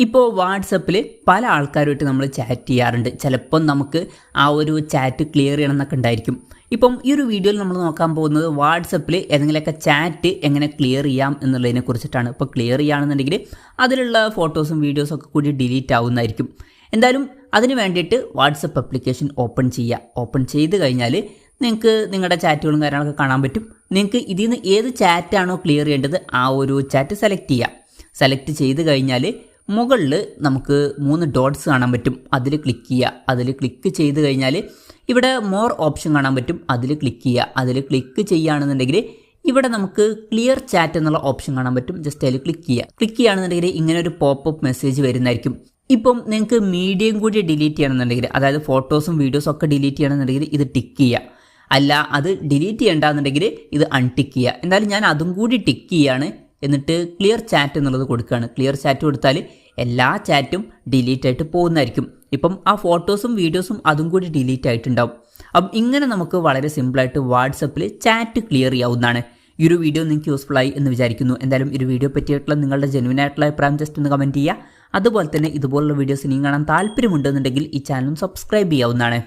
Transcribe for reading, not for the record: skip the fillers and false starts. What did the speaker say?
ഇപ്പോൾ വാട്സപ്പിൽ പല ആൾക്കാരുമായിട്ട് നമ്മൾ ചാറ്റ് ചെയ്യാറുണ്ട്. ചിലപ്പം നമുക്ക് ആ ഒരു ചാറ്റ് ക്ലിയർ ചെയ്യണം എന്നൊക്കെ ഉണ്ടായിരിക്കും. ഇപ്പം ഈ ഒരു വീഡിയോയിൽ നമ്മൾ നോക്കാൻ പോകുന്നത് വാട്സപ്പിൽ ഏതെങ്കിലുമൊക്കെ ചാറ്റ് എങ്ങനെ ക്ലിയർ ചെയ്യാം എന്നുള്ളതിനെ കുറിച്ചിട്ടാണ്. ഇപ്പോൾ ക്ലിയർ ചെയ്യുകയാണെന്നുണ്ടെങ്കിൽ അതിലുള്ള ഫോട്ടോസും വീഡിയോസും ഒക്കെ കൂടി ഡിലീറ്റ് ആവുന്നതായിരിക്കും. എന്തായാലും അതിന് വേണ്ടിയിട്ട് വാട്സപ്പ് ആപ്ലിക്കേഷൻ ഓപ്പൺ ചെയ്യുക. ഓപ്പൺ ചെയ്ത് കഴിഞ്ഞാൽ നിങ്ങൾക്ക് നിങ്ങളുടെ ചാറ്റുകളും കാര്യങ്ങളൊക്കെ കാണാൻ പറ്റും. നിങ്ങൾക്ക് ഇതിൽ നിന്ന് ഏത് ചാറ്റാണോ ക്ലിയർ ചെയ്യേണ്ടത് ആ ഒരു ചാറ്റ് സെലക്ട് ചെയ്യുക. സെലക്ട് ചെയ്ത് കഴിഞ്ഞാൽ മുകളിൽ നമുക്ക് 3 ഡോട്ട്സ് കാണാൻ പറ്റും. അതിൽ ക്ലിക്ക് ചെയ്യുക. അതിൽ ക്ലിക്ക് ചെയ്ത് കഴിഞ്ഞാൽ ഇവിടെ മോർ ഓപ്ഷൻ കാണാൻ പറ്റും. അതിൽ ക്ലിക്ക് ചെയ്യുക. അതിൽ ക്ലിക്ക് ചെയ്യുകയാണെന്നുണ്ടെങ്കിൽ ഇവിടെ നമുക്ക് ക്ലിയർ ചാറ്റ് എന്നുള്ള ഓപ്ഷൻ കാണാൻ പറ്റും. ജസ്റ്റ് അതിൽ ക്ലിക്ക് ചെയ്യുക. ക്ലിക്ക് ചെയ്യുകയാണെന്നുണ്ടെങ്കിൽ ഇങ്ങനെ ഒരു പോപ്പപ്പ് മെസ്സേജ് വരുന്നതായിരിക്കും. ഇപ്പം നിങ്ങൾക്ക് മീഡിയയും കൂടി ഡിലീറ്റ് ചെയ്യണമെന്നുണ്ടെങ്കിൽ, അതായത് ഫോട്ടോസും വീഡിയോസും ഒക്കെ ഡിലീറ്റ് ചെയ്യണമെന്നുണ്ടെങ്കിൽ ഇത് ടിക്ക് ചെയ്യുക. അല്ല അത് ഡിലീറ്റ് ചെയ്യേണ്ടെന്നുണ്ടെങ്കിൽ ഇത് അൺടിക്ക് ചെയ്യുക. എന്തായാലും ഞാൻ അതും കൂടി ടിക്ക് ചെയ്യുകയാണ്. എന്നിട്ട് ക്ലിയർ ചാറ്റ് എന്നുള്ളത് കൊടുക്കുകയാണ്. ക്ലിയർ ചാറ്റ് കൊടുത്താൽ എല്ലാ ചാറ്റും ഡിലീറ്റ് ആയിട്ട് പോകുന്നതായിരിക്കും. ഇപ്പം ആ ഫോട്ടോസും വീഡിയോസും അതും കൂടി ഡിലീറ്റ് ആയിട്ടുണ്ടാവും. അപ്പം ഇങ്ങനെ നമുക്ക് വളരെ സിമ്പിളായിട്ട് വാട്സപ്പിൽ ചാറ്റ് ക്ലിയർ ചെയ്യാവുന്നതാണ്. ഈ ഒരു വീഡിയോ നിങ്ങൾക്ക് യൂസ്ഫുൾ ആയി എന്ന് വിചാരിക്കുന്നു. എന്തായാലും ഈ ഒരു വീഡിയോ പറ്റിയിട്ടുള്ള നിങ്ങളുടെ ജെന്യുവൻ ആയിട്ടുള്ള അഭിപ്രായം ജസ്റ്റ് ഒന്ന് കമൻറ്റ് ചെയ്യുക. അതുപോലെ തന്നെ ഇതുപോലുള്ള വീഡിയോസ് ഇനിയും കാണാൻ താല്പര്യമുണ്ടെന്നുണ്ടെങ്കിൽ ഈ ചാനലും സബ്സ്ക്രൈബ് ചെയ്യാവുന്നതാണ്.